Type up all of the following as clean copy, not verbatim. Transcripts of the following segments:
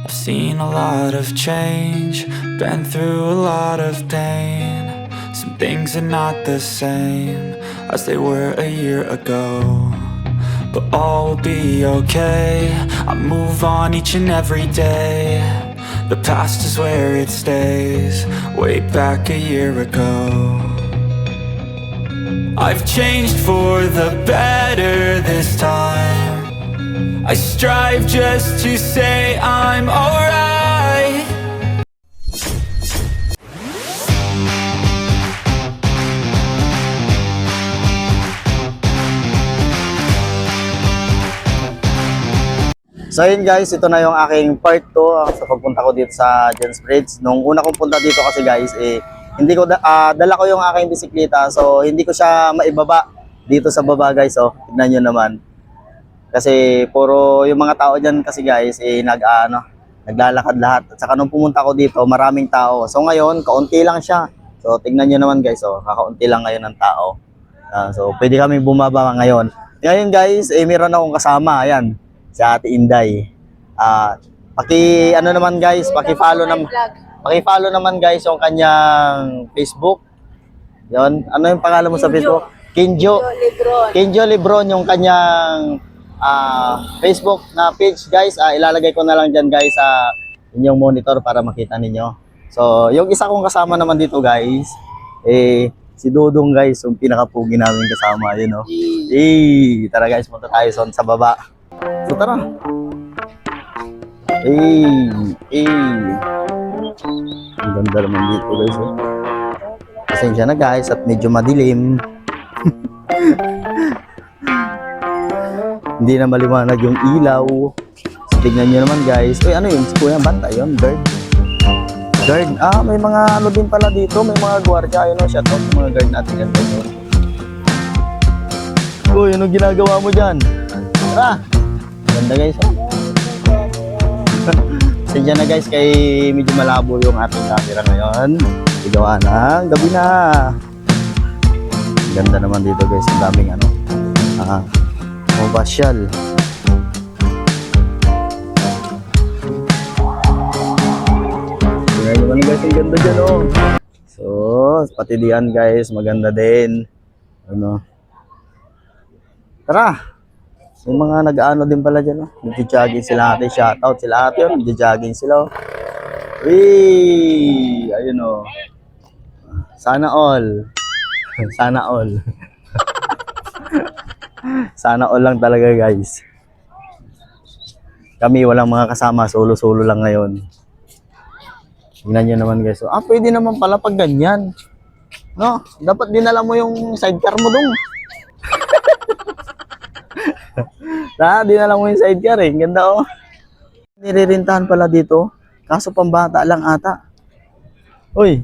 I've seen a lot of change, been through a lot of pain. Some things are not the same as they were a year ago, but all will be okay. I move on each and every day. The past is where it stays, way back a year ago. I've changed for the better this time. I strive just to say I'm alright. So yun guys, ito na yung aking part 2 sa pagpunta ko dito sa Jones Bridge. Nung una kong punta dito kasi guys, hindi ko dala ko yung aking bisikleta, so hindi ko siya maibaba dito sa baba guys. So tignan nyo naman. Kasi puro yung mga tao dyan kasi guys, naglalakad lahat. At saka nung pumunta ko dito, maraming tao. So ngayon, kaunti lang siya. So tignan nyo naman guys, kakaunti lang ngayon ng tao. So pwede kami bumaba ngayon. Ngayon guys, meron akong kasama, ayan. Si Ate Inday. Paki-follow naman guys yung kanyang Facebook. Yon, ano yung pangalan mo sa Facebook? Kinjo Lebron yung kanyang Facebook na page guys. Ilalagay ko na lang diyan guys sa inyong monitor para makita ninyo. So, yung isa kong kasama naman dito guys, si Dodong guys, yung pinakapugi namin kasama, yun no. Tara guys, punta tayo sa baba. So tara. Ang ganda naman dito guys. Pasensya na guys at medyo madilim. Hindi na maliwanag yung ilaw. So, tignan nyo naman guys. Uy, ano yun? Si Kuya Banta yun? Guard. May mga ano din pala dito. May mga gwardiya. Ayun o, shout out sa mga guard natin yan. Uy, anong ginagawa mo dyan? Tara! Ganda guys, Sadya na guys, kay medyo malabo yung ating camera ngayon. Igawa na, gabi na. Ganda naman dito guys, ang daming mabasyal. Tingnan naman guys, ang ganda dyan So, pati diyan guys, maganda din. Tara! May mga nag-ano din pala dyan, nag-jogging sila ate, shoutout sila ate, nag-jogging sila. Ayun Sana all. Sana all. Sana all lang talaga guys. Kami walang mga kasama, solo-solo lang ngayon. Tingnan nyo naman guys. Pwede naman pala pag ganyan. No, dapat dinala mo yung sidecar mo dong. Dinala mo yung sidecar Ganda Niririntahan pala dito. Kaso pambata lang ata. Uy.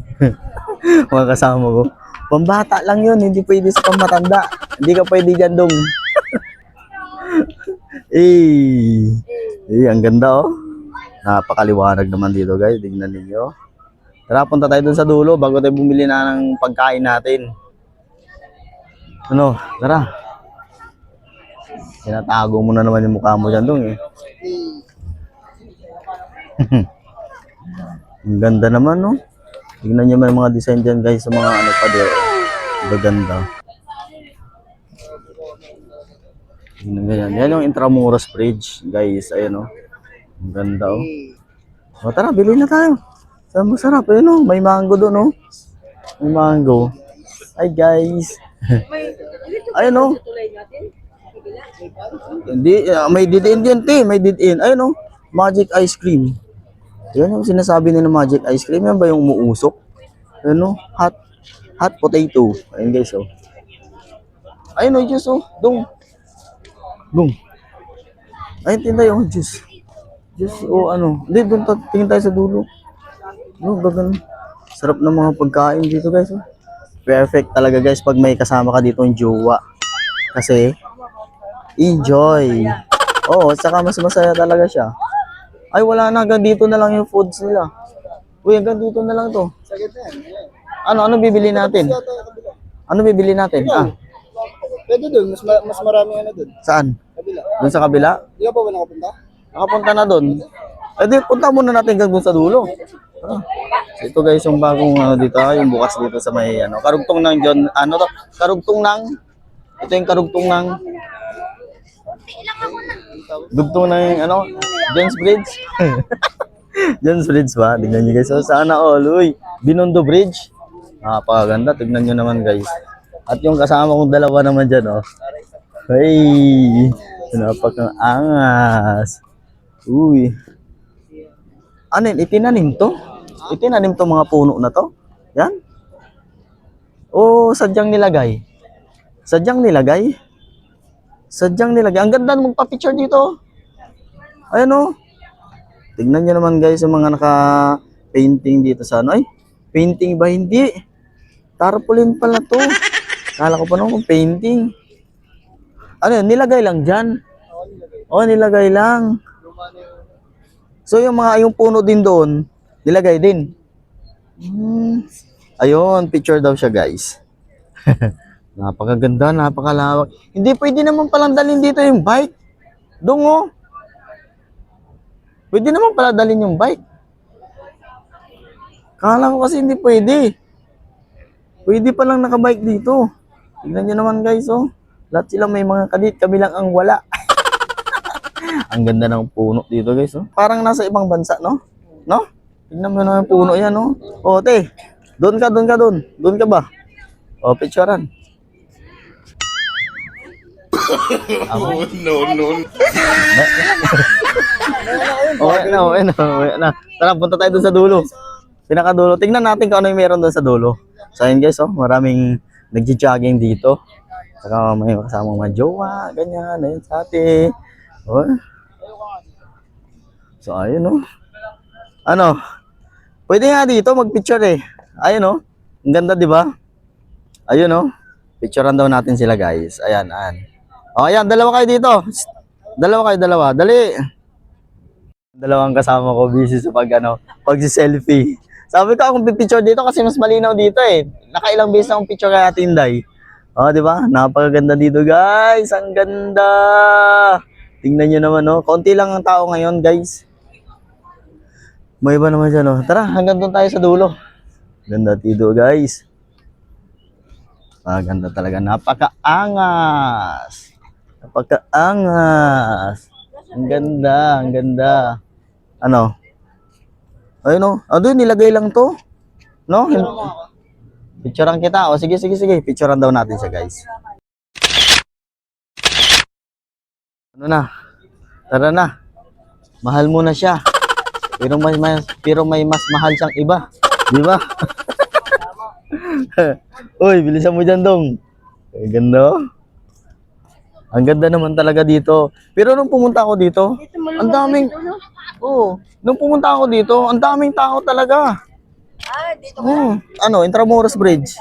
Mga kasama ko. Pambata lang yun. Hindi pwede sa pamatanda. Hindi ka pwede dyan dong. Ang ganda Napakaliwanag naman dito guys. Tignan ninyo. Tara, punta tayo dun sa dulo bago tayo bumili na ng pagkain natin. Tara. Tinatago mo na naman yung mukha mo dyan dong Ang ganda naman Tignan nyo yung mga design dyan guys sa mga pa dito. Gaganda. Tignan nyo yan. Yan yung Intramuros Bridge guys. Ayun Ang ganda tara, bili na tayo. Masarap may mango doon May mango. Hi guys. Ayun Hindi, may did-in din, may did-in. Ayun Magic Ice Cream. Yan yung sinasabi nila Magic Ice Cream. Yan ba yung umuusok? Ayun hot potato. Ayun guys Ayun juice Dong. Ayun tinda yung juice. Juice Hindi, doon tingin tayo sa dulo. Bagan. Sarap ng mga pagkain dito guys Perfect talaga guys pag may kasama ka dito yung jowa. Kasi enjoy. Saka mas masaya talaga siya. Ay, wala na. Hanggang dito na lang yung foods nila. Uy, hanggang dito na lang to. Ano bibili natin? Ano bibili natin? Pwede doon. Mas marami doon. Saan? Kabila. Doon sa kabila? Di ka pa ba nakapunta? Nakapunta na doon. Eh di, punta muna natin hanggang dun sa dulo. Ah. So, ito guys, yung bagong dito, yung bukas dito sa may karugtong ng John, ano to? Karugtong ng, ito yung karugtong ng, dugtong ng, John's Bridge. John's Bridge ba? Tignan nyo guys. So, sana all, uy, Binondo Bridge. Napakaganda, tignan nyo naman guys. At yung kasama kong dalawa naman dyan, oh. Hey, napaka-angas. Uy. Ano yun? Itinanim to? Itinanim to mga puno na to? Yan? O sadyang nilagay? Sadyang nilagay? Sadyang nilagay. Ang ganda mong pa-picture dito. Ayan o. Tignan nyo naman guys yung mga naka-painting dito sa ano. Ay, painting ba? Hindi. Tarpaulin pala to. Kala ko pa naman kung painting. Ano yun? Nilagay lang dyan? O, nilagay lang. So yung puno din doon, nilagay din. Ayun, picture daw siya guys. Napakaganda, napakalawak. Hindi pwede naman palang dalhin dito yung bike. Dungo. Pwede naman pala dalhin yung bike. Kala ko kasi hindi pwede. Pwede palang nakabike dito. Tignan nyo naman guys, oh. Lahat sila may mga kadit, kami lang ang wala. Ang ganda ng puno dito guys, oh. Parang nasa ibang bansa, no? No? Tignan mo na yung puno yan, no? O, te. Doon ka. Doon ka ba? O, picturean. Oh, no. Okay na. Tara, punta tayo doon sa dulo. Pinakadulo. Tingnan natin kung ano yung meron doon sa dulo. So, ayun guys, oh. Maraming nagji-jogging dito. Saka may kasamang mga jowa, ganyan, ayun sa atin. Oh. So, ayun, oh. Ano? Pwede nga dito mag-picture eh. Ayun, oh. Ang ganda, di ba? Ayun, oh. Picturean daw natin sila, guys. Ayan. Oh, ayan. Dalawa kayo dito. Dalawa. Dali. Dalawang kasama ko busy sa pag-selfie. Sabi ko akong pipicture dito kasi mas malinaw dito eh. Nakailang beses akong picture kay Ate Inday. Oh, di ba? Napakaganda dito, guys. Ang ganda. Tingnan niyo naman, oh. Konti lang ang tao ngayon, guys. May iba naman dyan, oh. Tara, hanggang doon tayo sa dulo. Ganda dito, guys. Ganda talaga. Napakaangas. Ang ganda. Ano? Ayun, oh. Doon, nilagay lang to. No? Picturean kita. O, sige. Picturean daw natin siya, guys. Ano na? Tara na. Mahal mo na siya. Pero may mas mahal siyang iba. Di ba? Uy, bilisan mo dyan, Dong. Ganda. Ang ganda naman talaga dito. Pero nung pumunta ako dito, ang daming... nung pumunta ako dito, ang daming tao talaga. Intramuros Bridge.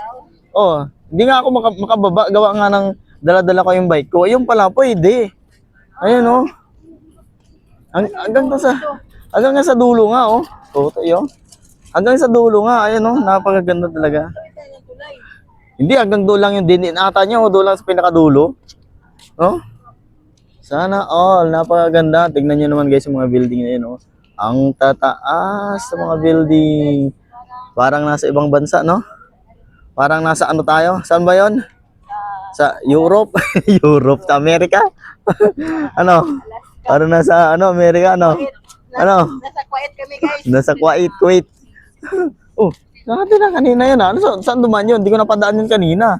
Hindi nga ako makababa. Gawa nga ng dala-dala ko yung bike ko. Yung pala, pwede. Ayun, oh. Hanggang sa dulo nga, oh. Hanggang sa dulo nga, ayun, oh. Napakaganda talaga. Hindi, hanggang dulo lang yung dinin ata niya, o dulo lang sa pinakadulo. Oh. Sana all, napakaganda. Tignan niyo naman guys yung mga building na yun, oh. Ang tataas sa mga building. Parang nasa ibang bansa, no? Parang nasa ano tayo? Saan ba yun? Sa Europe? Europe, sa Amerika? Ano? Parang nasa Amerika, ano? Nasa Kuwait kami, guys. Nasa Kuwait. Oh, saan na kanina yun, ha? Saan dumaan yun? Hindi ko napadaan yun kanina.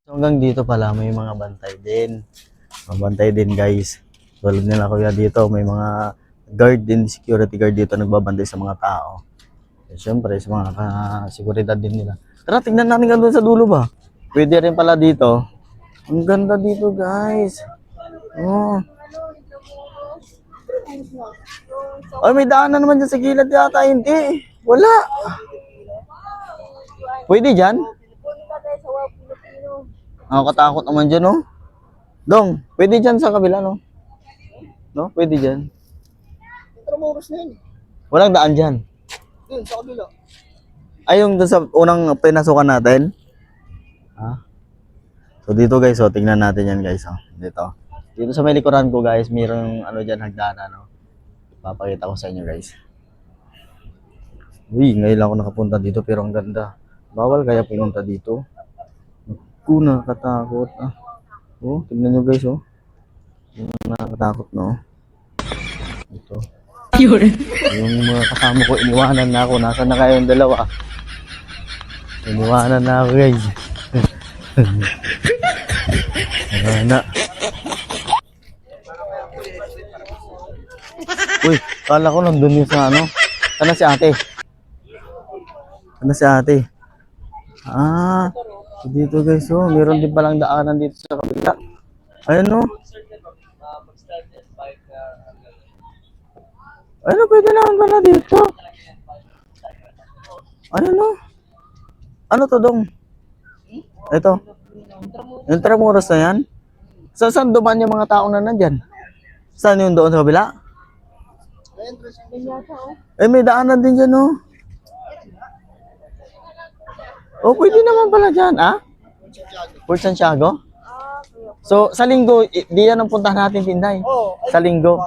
So, hanggang dito pala, may mga bantay din. Mabantay din, guys. Tulad nila kuya dito, may mga guard din, security guard dito nagbabantay sa mga tao. Siyempre, sa mga seguridad din nila. Tara, tignan natin doon sa dulo ba? Pwede rin pala dito. Ang ganda dito, guys. Oh. Ay, may daanan naman dyan sa gilid yata. Hindi. Wala. Pwede dyan? Katakot naman dyan, no? Dong, pwede dyan sa kabila, no? No? Pwede dyan. Intramuros na yun. Walang daan dyan. Yun, sa kabila. Ay, yung doon sa unang pinasukan natin. So dito guys, tingnan natin yan guys. Dito. Dito sa may likuran ko guys, mayroong ano dyan, hagdanan, no? Papakita ko sa inyo guys. Uy, ngayon lang ako nakapunta dito pero ang ganda. Bawal kaya pumunta dito. Naku, nakakatakot. Ah. Oh, tignan nyo guys, oh. Nakakatakot, no? Ito. Yung mga kasama ko, iniwanan na ako. Nasaan na kayo yung dalawa? Iniwanan na ako guys. Na. Uy, kala ko nandun yung sa ano. Sana si ate. Sana si ate. Ah, dito guys, oh. Meron din palang daanan dito sa kabila. Ayan, oh. Ano, pwede naman pala dito. Ano, no? Ano to, dong? Ito. Yung Tramuros na yan? Saan duman yung mga tao na nandyan? Saan yung doon sa kabila? Eh, may daanan din dyan, oh. Oh, pwede naman pala dyan, ah? Port Santiago? So, sa linggo, di yan ang puntahan natin, Tinday. Sa linggo.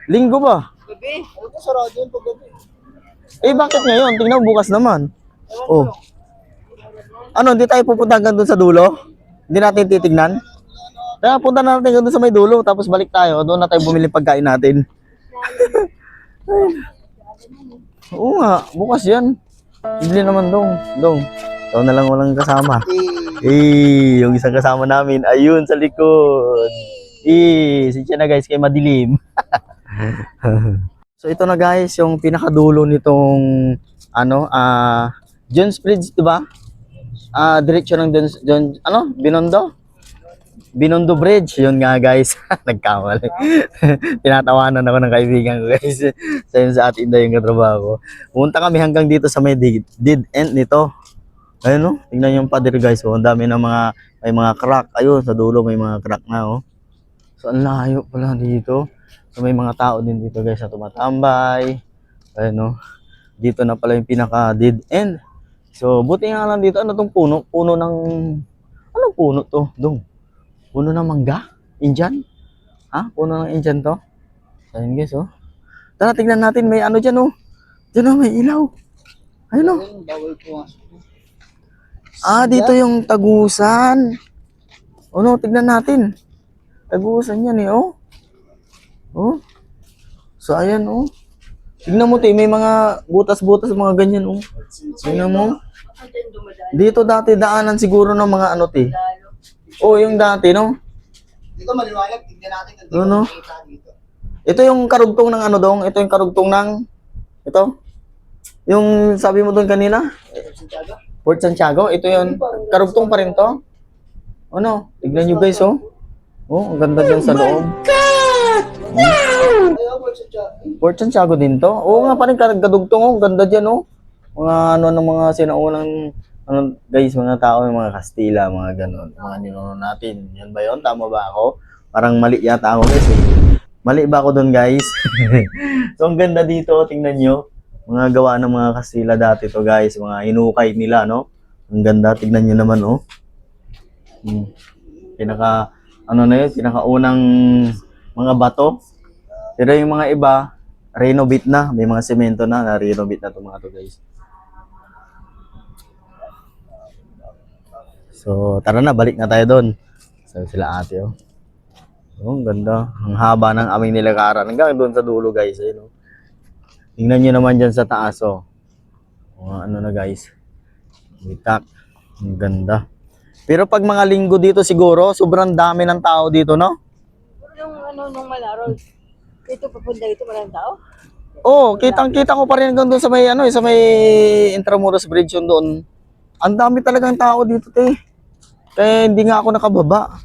Linggo ba? Gabi. Ano ko sarado yun pag gabi? Eh, bakit ngayon? Tingnan mo, bukas naman. Oh. Ano, hindi tayo pupunta hanggang doon sa dulo? Hindi natin titignan? Kaya punta na natin hanggang doon sa may dulo, tapos balik tayo. Doon na tayo bumili pagkain natin. Oo nga, bukas yan. Bibili naman dong. Ikaw na lang walang kasama. Eh, yung isang kasama namin, ayun sa likod. Siya na guys, kay madilim. So ito na guys, yung pinakadulo nitong ano, Jones Bridge, 'di ba? Diretso ng Binondo Bridge. Yun nga guys, nagkamali. Tinatawanan ako ng kaibigan ko guys. Sa atin na yung katrabaho ko. Pumunta kami hanggang dito sa may dead end nito. Ayun, no? Tingnan yung pader guys. Oh. Ang dami ng may mga crack. Ayun, sa dulo may mga crack na. Oh. So ang layo pala dito. So may mga tao din dito guys na tumatambay. Ayun, no? Dito na pala yung pinaka dead end. So buti nga lang dito. Ano tong puno? Puno ng... Anong puno to? Dong. Puno ng mangga? Indian? Ha? Puno ng Indian to? Ayun guys, oh. Tara, tignan natin. May ano dyan, oh. Dyan, oh, may ilaw. Ayun, oh. Bawal pumasok. Dito yung tagusan. O, no, tignan natin. Tagusan yan, eh, oh. Oh. So, ayan, oh. Tignan mo, may mga butas-butas, mga ganyan, oh. Tignan mo. Dito dati daanan siguro ng mga ano, te. Oh, yung dati, no? Dito maliwanag, tignan natin kung No, no. makita dito. Ito yung karugtong ng ano dong? Ito yung karugtong ng... Ito? Yung sabi mo doon kanina? Santiago? Port Santiago? Ito yung karugtong pa rin to? Ano? Tignan nyo guys, oh. Oh, ang ganda dyan sa loob. Ayaw, Port Santiago. Port Santiago din to? Oo nga pa rin, kadugtong, oh. Ganda dyan, oh. Mga ano ng mga sinaunang... Ano, guys, mga tao, mga Kastila, mga ganon. Mga ninuno natin. Yan ba yun? Tama ba ako? Parang mali yata ako guys, eh. Mali ba ako doon guys? So ang ganda dito, tingnan nyo. Mga gawa ng mga Kastila dati to guys. Mga hinukay nila, no? Ang ganda, tingnan nyo naman, oh. Ano na yun? Pinakaunang mga bato. Pero yung mga iba, renovate na. May mga semento na, na-renovate na itong mga to guys. So, tara na, balik na tayo doon. So, sila ate, oh. Oh, ang ganda. Ang haba ng aming nilakaran. Hanggang doon sa dulo, guys. Ayun, oh. Tingnan nyo naman dyan sa taas, oh. Ano na, guys. Bitak. Ang ganda. Pero pag mga linggo dito siguro, sobrang dami ng tao dito, no? Nung Malaro, dito papunta dito maraming tao? Oh, kitang-kita ko pa rin hanggang doon sa may, sa may Intramuros Bridge yun doon. Ang dami talagang tao dito, te. Kaya hindi nga ako nakababa.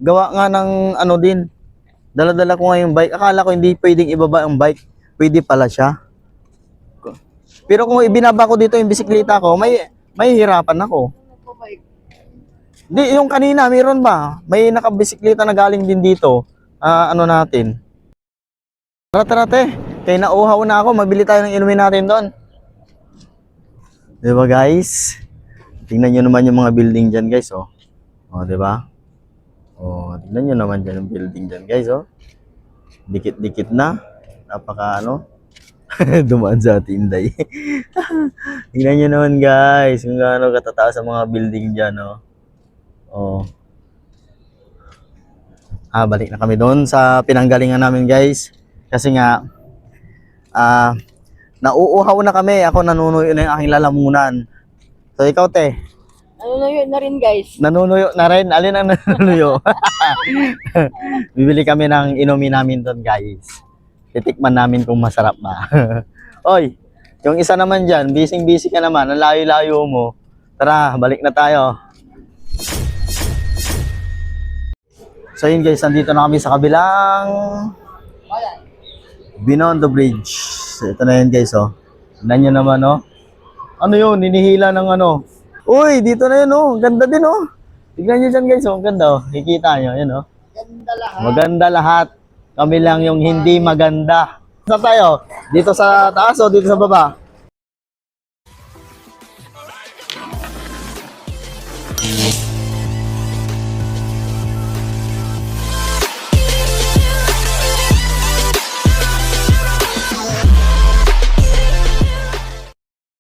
Gawa nga ng din. Dala-dala ko nga yung bike. Akala ko hindi pwedeng ibaba yung bike. Pwede pala siya. Pero kung ibinaba ko dito yung bisikleta ko, may hirapan ako. Di, yung kanina, mayroon ba? May nakabisikleta na galing din dito. Natin. Tara, te. Kaya nauhaw na ako. Mabili tayo ng inumin natin doon. Diba, guys? Tingnan nyo naman yung mga building dyan, guys, oh. Oh, 'di ba? Oh, tignan nyo naman dyan yung building dyan, guys, oh. Dikit-dikit na. Napaka, ano, dumaan sa Tinday. Tignan nyo naman, guys, kung gaano katataas ang mga building dyan, oh. Oh. Balik na kami doon sa pinanggalingan namin, guys. Kasi nga, nauuhaw na kami. Ako nanunuyo na yung aking lalamunan. So, ikaw, te. Ano na yun na rin guys. Nanunuyo na rin. Alin ang nanunuyo? Bibili kami ng inumin namin doon, guys. Titikman namin kung masarap ba. Oy, yung isa naman dyan, busy-busy ka naman. Ang layo-layo mo. Tara, balik na tayo. So yun guys, nandito na kami sa kabilang Binondo Bridge. So, ito na yun guys, oh. Tignan nyo naman, oh. Ano yun? Ninihila ng ano. Uy, dito na yun, oh. Ganda din, oh. Tignan nyo dyan guys, oh. Ganda, oh. Kikita nyo, yun, oh. Ganda lahat. Maganda lahat. Kami lang yung hindi maganda. Saan tayo? Dito sa taas o dito sa baba?